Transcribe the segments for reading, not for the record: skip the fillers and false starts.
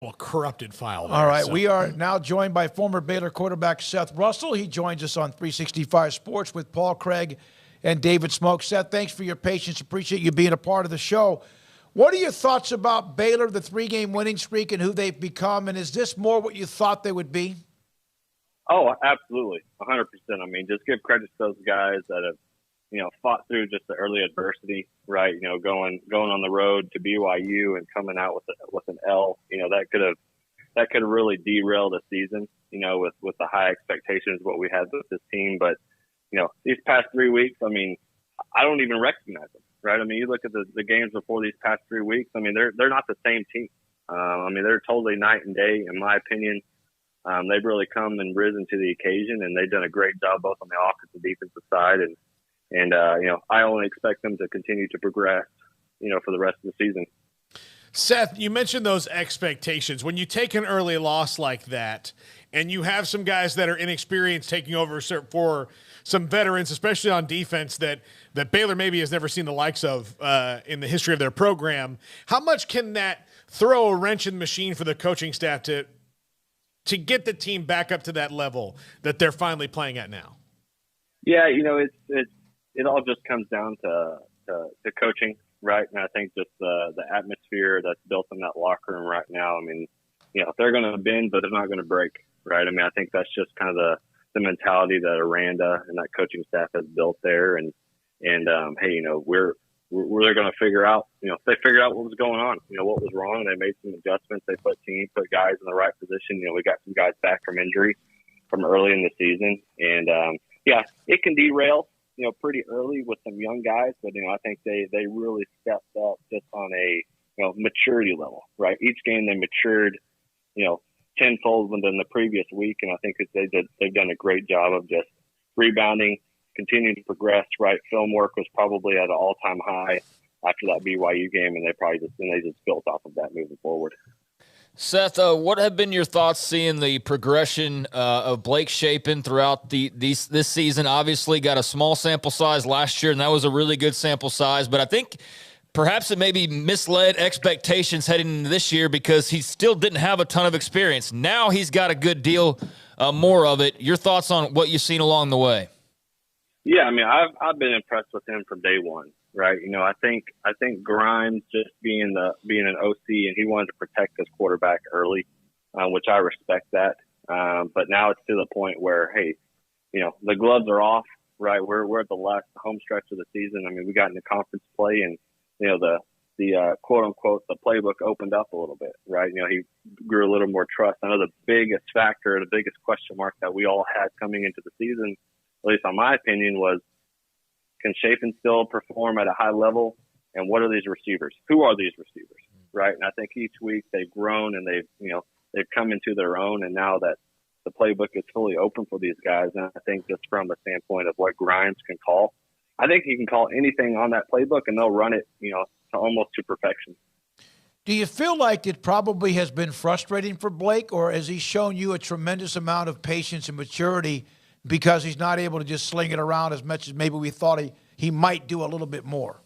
Well, corrupted file there. All right, we are now joined by former Baylor quarterback Seth Russell. He joins us on 365 Sports with Paul Craig and David Smoke. Seth, thanks for your patience. Appreciate you being a part of the show. What are your thoughts about Baylor, the 3-game winning streak, and who they've become? And is this more what you thought they would be? Oh, absolutely, 100%. I mean, just give credit to those guys that have, fought through just the early adversity, right? Going on the road to BYU and coming out with an L. That could have really derailed a season. With the high expectations of what we had with this team. But these past 3 weeks, I mean, I don't even recognize them, right? I mean, you look at the games before these past 3 weeks. I mean, they're not the same team. I mean, they're totally night and day, in my opinion. They've really come and risen to the occasion, and they've done a great job both on the offensive and defensive side. And I only expect them to continue to progress, for the rest of the season. Seth, you mentioned those expectations. When you take an early loss like that and you have some guys that are inexperienced taking over for some veterans, especially on defense that Baylor maybe has never seen the likes of in the history of their program, how much can that throw a wrench in the machine for the coaching staff to get the team back up to that level that they're finally playing at now? Yeah, it all just comes down to coaching, right? And I think just the atmosphere that's built in that locker room right now. I mean, they're going to bend, but they're not going to break, right? I mean, I think that's just kind of the mentality that Aranda and that coaching staff has built there. And hey, we're going to figure out, they figured out what was going on, what was wrong. They made some adjustments. They put guys in the right position. We got some guys back from injury from early in the season. And, yeah, it can derail, pretty early with some young guys, but, I think they really stepped up just on a, maturity level, right? Each game they matured, tenfold than the previous week. And I think they've done a great job of just rebounding, continuing to progress, right? Film work was probably at an all-time high after that BYU game, and they just built off of that moving forward. Seth, what have been your thoughts seeing the progression of Blake Shapen throughout this season? Obviously got a small sample size last year, and that was a really good sample size. But I think perhaps it maybe misled expectations heading into this year because he still didn't have a ton of experience. Now he's got a good deal, more of it. Your thoughts on what you've seen along the way? Yeah, I mean, I've been impressed with him from day one. Right. I think Grimes just being an OC, and he wanted to protect his quarterback early, which I respect that. But now it's to the point where, hey, the gloves are off, right? We're at the last home stretch of the season. I mean, we got into conference play, and, the quote unquote, the playbook opened up a little bit, right? He grew a little more trust. I know the biggest factor, the biggest question mark that we all had coming into the season, at least on my opinion, was, can Shapen still perform at a high level? And what are these receivers? Who are these receivers? Right. And I think each week they've grown and they've come into their own. And now that the playbook is fully open for these guys, and I think just from the standpoint of what Grimes can call, I think he can call anything on that playbook and they'll run it, to almost to perfection. Do you feel like it probably has been frustrating for Blake, or has he shown you a tremendous amount of patience and maturity because he's not able to just sling it around as much as maybe we thought he might do a little bit more?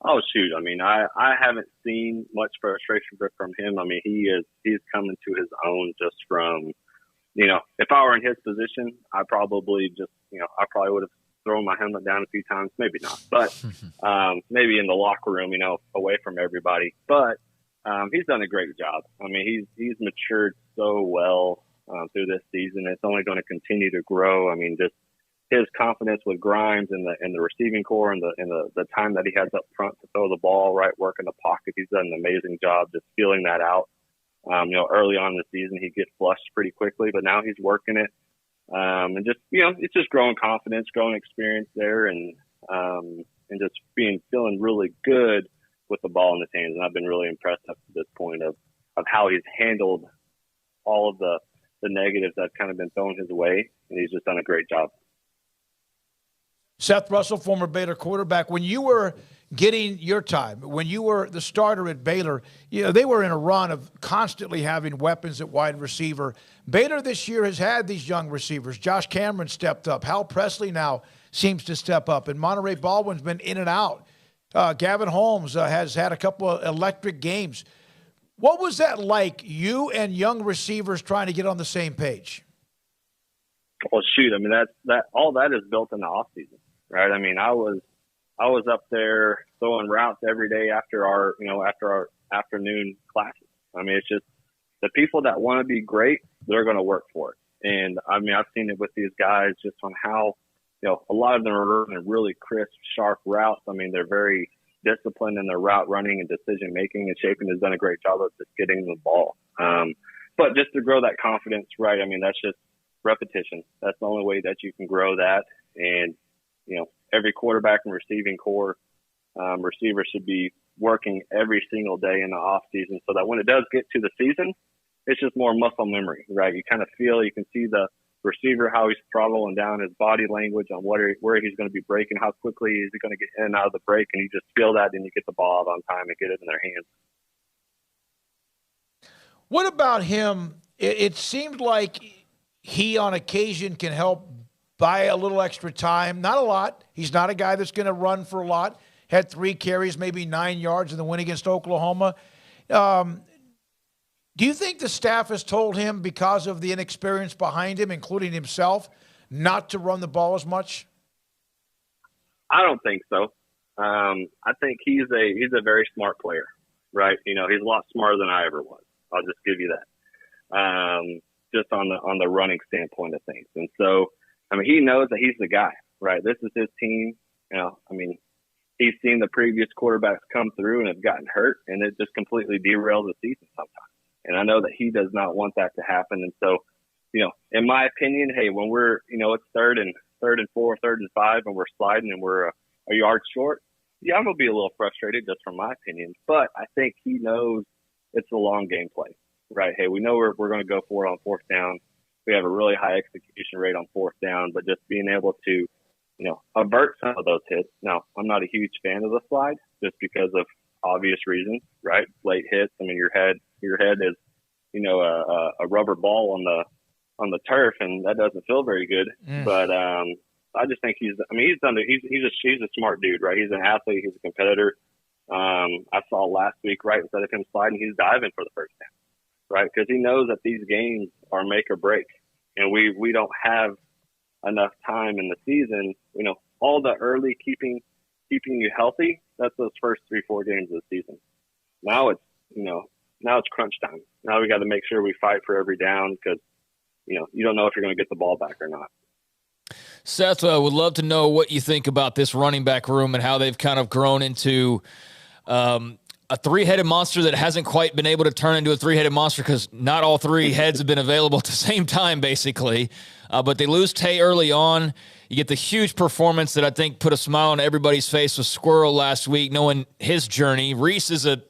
Oh, shoot. I mean, I haven't seen much frustration from him. I mean, he's coming to his own just from, if I were in his position, I probably would have thrown my helmet down a few times. Maybe not, but maybe in the locker room, away from everybody. But he's done a great job. I mean, he's matured so well through this season. It's only going to continue to grow. I mean, just his confidence with Grimes and the receiving core and the time that he has up front to throw the ball, right, work in the pocket. He's done an amazing job just feeling that out. Early on in the season, he'd get flushed pretty quickly, but now he's working it. And just, it's just growing confidence, growing experience there, and just feeling really good with the ball in his hands. And I've been really impressed up to this point of how he's handled all of the negatives that have kind of been thrown his way, and he's just done a great job. Seth Russell, former Baylor quarterback, when you were getting your time, when you were the starter at Baylor, they were in a run of constantly having weapons at wide receiver. Baylor this year has had these young receivers. Josh Cameron stepped up. Hal Presley now seems to step up, and Monterey Baldwin's been in and out. Gavin Holmes has had a couple of electric games. What was that like, you and young receivers trying to get on the same page? Well, shoot, I mean, that all that is built in the off season, right? I mean, I was up there throwing routes every day after our afternoon classes. I mean, it's just the people that want to be great, they're going to work for it. And I mean, I've seen it with these guys just on how, a lot of them are running really crisp, sharp routes. I mean, they're very disciplined in their route running and decision making, and Shapen has done a great job of just getting the ball. But just to grow that confidence, right? I mean, that's just repetition. That's the only way that you can grow that. And, every quarterback and receiving core receiver should be working every single day in the off season so that when it does get to the season, it's just more muscle memory, right? You kind of you can see the receiver, how he's throttling down his body language on where he's going to be breaking, how quickly is he going to get in and out of the break, and you just feel that and you get the ball out on time and get it in their hands. What about him? It seemed like he on occasion can help buy a little extra time. Not a lot. He's not a guy that's going to run for a lot. Had 3 carries, maybe 9 yards in the win against Oklahoma. Do you think the staff has told him, because of the inexperience behind him, including himself, not to run the ball as much? I don't think so. I think he's a very smart player, right? He's a lot smarter than I ever was. I'll just give you that. Just on the running standpoint of things. And so, I mean, he knows that he's the guy, right? This is his team. I mean, he's seen the previous quarterbacks come through and have gotten hurt, and it just completely derails the season sometimes. And I know that he does not want that to happen. And so, in my opinion, hey, when we're, it's third and 4, 3rd and 5, and we're sliding and we're a yard short, yeah, I'm going to be a little frustrated just from my opinion. But I think he knows it's a long game play, right? Hey, we know we're going to go for it on 4th down. We have a really high execution rate on 4th down, but just being able to, avert some of those hits. Now, I'm not a huge fan of the slide just because of obvious reasons, right? Late hits. I mean, your head is, a rubber ball on the turf, and that doesn't feel very good. But I just think he's a smart dude, right? He's an athlete. He's a competitor. I saw last week, right, instead of him sliding, he's diving for the 1st down, right? Because he knows that these games are make or break, and we don't have enough time in the season. All the early keeping you healthy, that's those first 3-4 games of the season. Now it's crunch time. Now we got to make sure we fight for every down because, you don't know if you're going to get the ball back or not. Seth, would love to know what you think about this running back room and how they've kind of grown into a 3-headed monster that hasn't quite been able to turn into a 3-headed monster because not all 3 heads have been available at the same time, basically. But they lose Tay early on. You get the huge performance that I think put a smile on everybody's face with Squirrel last week, knowing his journey. Reese is a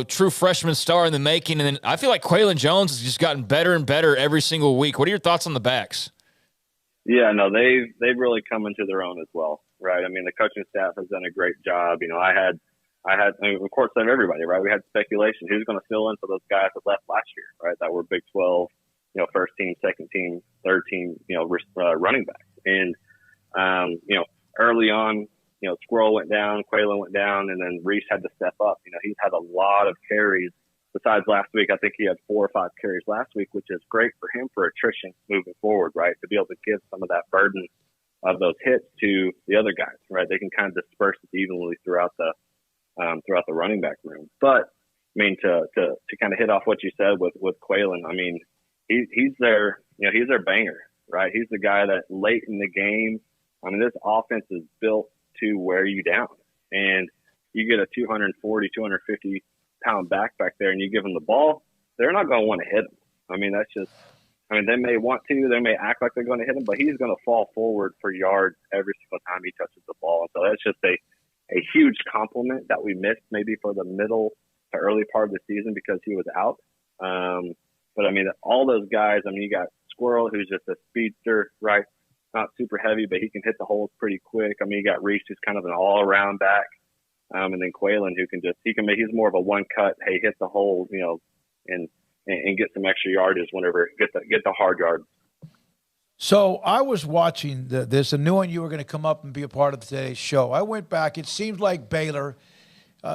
true freshman star in the making. And then I feel like Quaylon Jones has just gotten better and better every single week. What are your thoughts on the backs? Yeah, no, they've really come into their own as well, right? I mean, the coaching staff has done a great job. I mean, of course, of everybody, right? We had speculation who's going to fill in for those guys that left last year, right? That were Big 12, first team, second team, third team, running backs. And, early on, Squirrel went down, Quaylon went down, and then Reese had to step up. He's had a lot of carries. Besides last week, I think he had 4 or 5 carries last week, which is great for him for attrition moving forward, right? To be able to give some of that burden of those hits to the other guys, right? They can kind of disperse it evenly throughout the running back room. But I mean, to kind of hit off what you said with Quaylon, I mean, he's their banger, right? He's the guy that late in the game, I mean, this offense is built to wear you down, and you get a 240, 250 pound back there and you give them the ball, they're not going to want to hit him. I mean, they may want to, they may act like they're going to hit him, but he's going to fall forward for yards every single time he touches the ball. So that's just a huge compliment that we missed maybe for the middle to early part of the season because he was out. But I mean, all those guys, I mean, you got Squirrel, who's just a speedster, right? Not super heavy, but he can hit the holes pretty quick. I mean, you got Reese, who's kind of an all around back. And then Quaylon, who he's more of a one cut, hey, hit the hole, and get some extra yardage whenever, get the hard yards. So I was watching this and knowing you were going to come up and be a part of today's show. I went back. It seems like Baylor,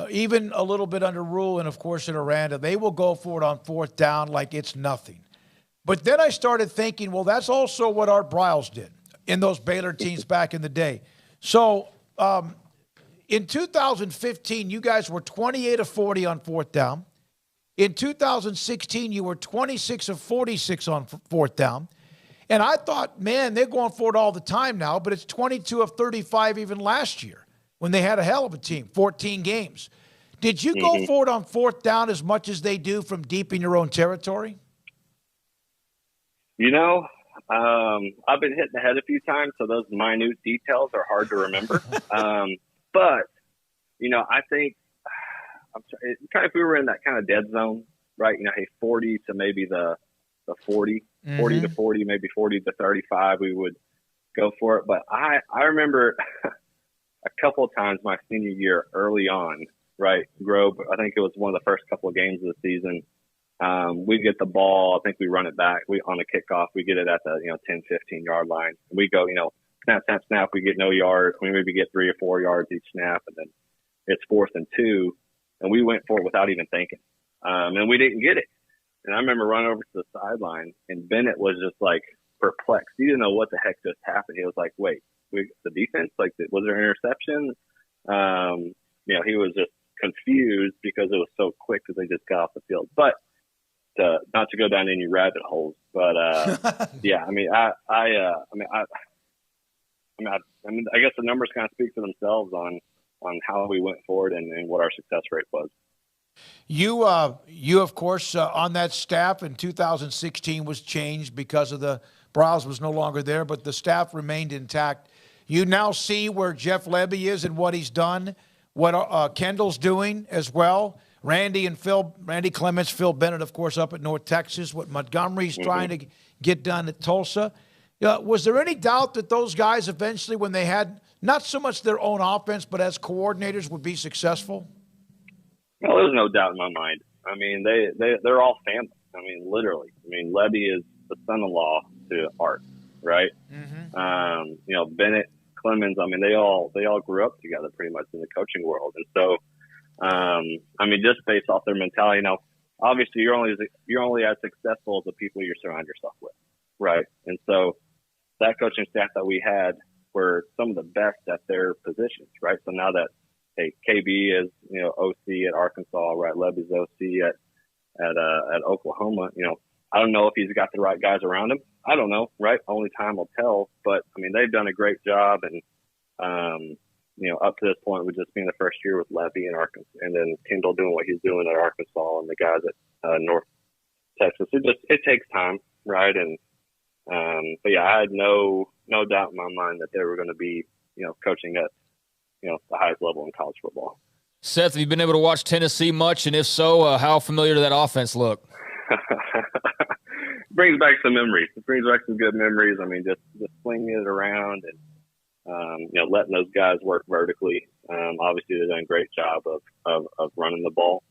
even a little bit under Rule and, of course, in Aranda, they will go for it on fourth down like it's nothing. But then I started thinking, well, that's also what Art Briles did in those Baylor teams back in the day. So in 2015, you guys were 28 of 40 on fourth down. In 2016, you were 26 of 46 on fourth down. And I thought, man, they're going for it all the time now, but it's 22 of 35 even last year when they had a hell of a team, 14 games. Did you go for it on fourth down as much as they do from deep in your own territory? You know, I've been hit in the head a few times, so those minute details are hard to remember. But, you know, I think if we were in that kind of dead zone, right, you know, hey, 40 to maybe the 40, 40 to 40, maybe 40 to 35, we would go for it. But I remember a couple of times my senior year early on, right, Grove, I think it was one of the first couple of games of the season. We get the ball. I think we run it back. On a kickoff, we get it at the 10, 15-yard line. And we go, snap, snap, snap. We get no yards. We maybe get 3 or 4 yards each snap, and then it's 4th and 2. And we went for it without even thinking. And we didn't get it. And I remember running over to the sideline, and Bennett was just like perplexed. He didn't know what the heck just happened. He was like, wait, the defense, like, was there an interception? He was just confused because it was so quick because they just got off the field. But not to go down any rabbit holes, but yeah, I guess the numbers kind of speak for themselves on how we went forward and what our success rate was. You of course, on that staff in 2016 was changed because of the Briles was no longer there, but the staff remained intact. You now see where Jeff Lebby is and what he's done, what Kendall's doing as well. Randy Clements, Phil Bennett, of course, up at North Texas, what Montgomery's trying to get done at Tulsa. Was there any doubt that those guys eventually, when they had not so much their own offense, but as coordinators, would be successful? Well, there's no doubt in my mind. I mean, they're all family. I mean, literally. I mean, Lebby is the son-in-law to Art, right? Bennett, Clemens, I mean, they all grew up together pretty much in the coaching world. And so, just based off their mentality, obviously you're only as successful as the people you surround yourself with, right? And so that coaching staff that we had were some of the best at their positions, right? So now that KB is OC at Arkansas, right? Lebby's OC at Oklahoma. I don't know if he's got the right guys around him. I don't know, right? Only time will tell. But I mean, they've done a great job, and up to this point, with just being the first year with Lebby in Arkansas, and then Kendall doing what he's doing at Arkansas, and the guys at North Texas. It takes time, right? And but yeah, I had no doubt in my mind that they were going to be coaching at the highest level in college football. Seth, have you been able to watch Tennessee much? And if so, how familiar did that offense look? Brings back some memories. It brings back some good memories. I mean, just flinging it around and letting those guys work vertically. Obviously, they've done a great job of running the ball.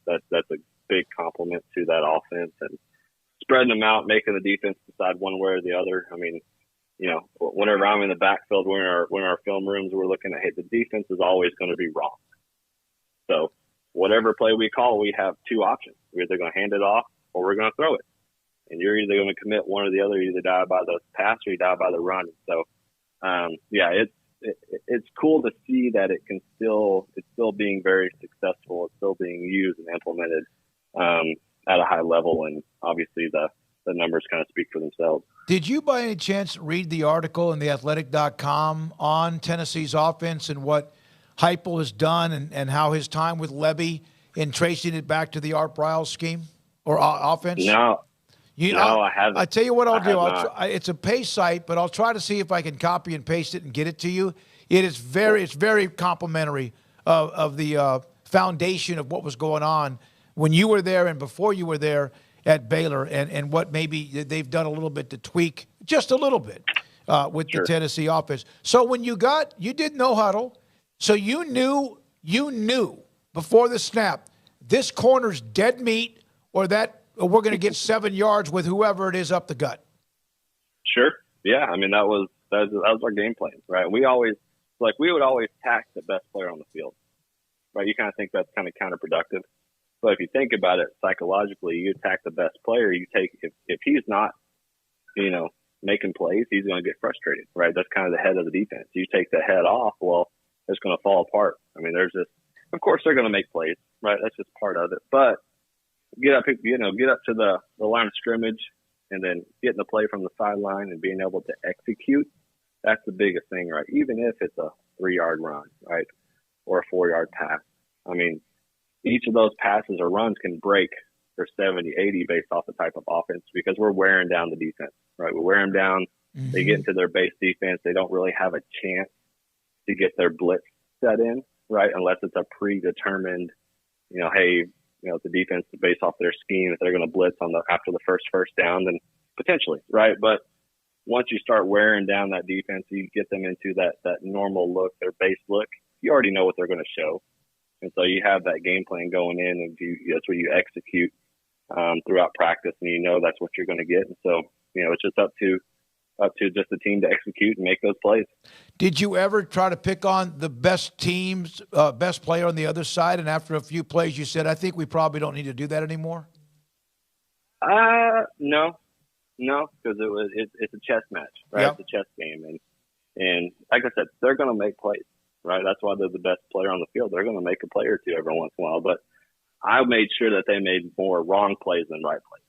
That's a big compliment to that offense, and spreading them out, making the defense decide one way or the other. I mean, whenever I'm in the backfield, when our film rooms, we're looking at, hey, the defense is always going to be wrong. So whatever play we call, we have two options. We're either going to hand it off or we're going to throw it. And you're either going to commit one or the other. You either die by the pass or you die by the run. So, it's cool to see that it's still being very successful. It's still being used and implemented at a high level. And obviously the numbers kind of speak for themselves. Did you by any chance read the article in theathletic.com on Tennessee's offense and what Heupel has done and how his time with Lebby in tracing it back to the Art Briles scheme or offense? No. I haven't. I tell you what I'll do. It's a pay site, but I'll try to see if I can copy and paste it and get it to you. It's very complimentary of the foundation of what was going on when you were there and before you were there at Baylor, and what maybe they've done a little bit to tweak just a little bit with the Tennessee offense. So when you did no huddle, so you knew before the snap, this corner's dead meat, or we're going to get 7 yards with whoever it is up the gut. Sure. Yeah. I mean, that was our game plan, right? We would always tax the best player on the field, right? You kind of think that's kind of counterproductive. But if you think about it psychologically, you attack the best player. You take if he's not, making plays, he's going to get frustrated, right? That's kind of the head of the defense. You take the head off, well, it's going to fall apart. I mean, of course, they're going to make plays, right? That's just part of it. But get up to the line of scrimmage and then getting the play from the sideline and being able to execute. That's the biggest thing, right? Even if it's a 3-yard run, right, or a 4-yard pass. I mean, each of those passes or runs can break for 70, 80 based off the type of offense because we're wearing down the defense, right? We wear them down. Mm-hmm. They get into their base defense. They don't really have a chance to get their blitz set in, right, unless it's a predetermined, the defense based off their scheme. If they're going to blitz after the first down, then potentially, right? But once you start wearing down that defense, you get them into that normal look, their base look, you already know what they're going to show. And so you have that game plan going in, and that's what you execute throughout practice, and that's what you're going to get. And so, it's just up to just the team to execute and make those plays. Did you ever try to pick on the best team's best player on the other side, and after a few plays you said, I think we probably don't need to do that anymore? No, because it's a chess match, right? Yep. It's a chess game, and like I said, they're going to make plays, right? That's why they're the best player on the field. They're going to make a play or two every once in a while, but I made sure that they made more wrong plays than right plays.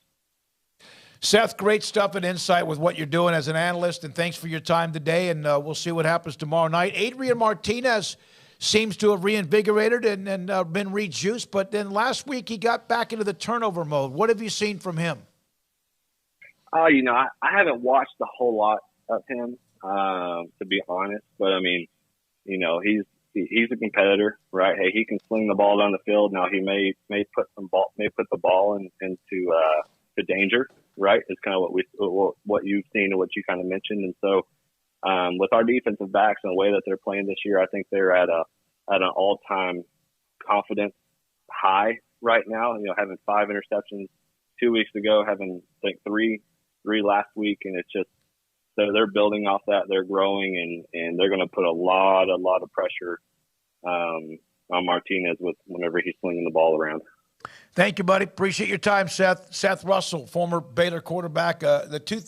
Seth, great stuff and insight with what you're doing as an analyst, and thanks for your time today, and we'll see what happens tomorrow night. Adrian Martinez seems to have reinvigorated and been rejuiced, but then last week he got back into the turnover mode. What have you seen from him? I haven't watched a whole lot of him, to be honest, but I mean, he's a competitor, right? Hey, he can sling the ball down the field. Now he may put the ball into danger, right? It's kind of what you've seen and what you kind of mentioned. And so, with our defensive backs and the way that they're playing this year, I think they're at an all-time confidence high right now. Having 5 interceptions 2 weeks ago, having I think three last week, and it's just they're building off that. They're growing, and they're going to put a lot of pressure on Martinez whenever he's slinging the ball around. Thank you, buddy. Appreciate your time, Seth. Seth Russell, former Baylor quarterback. The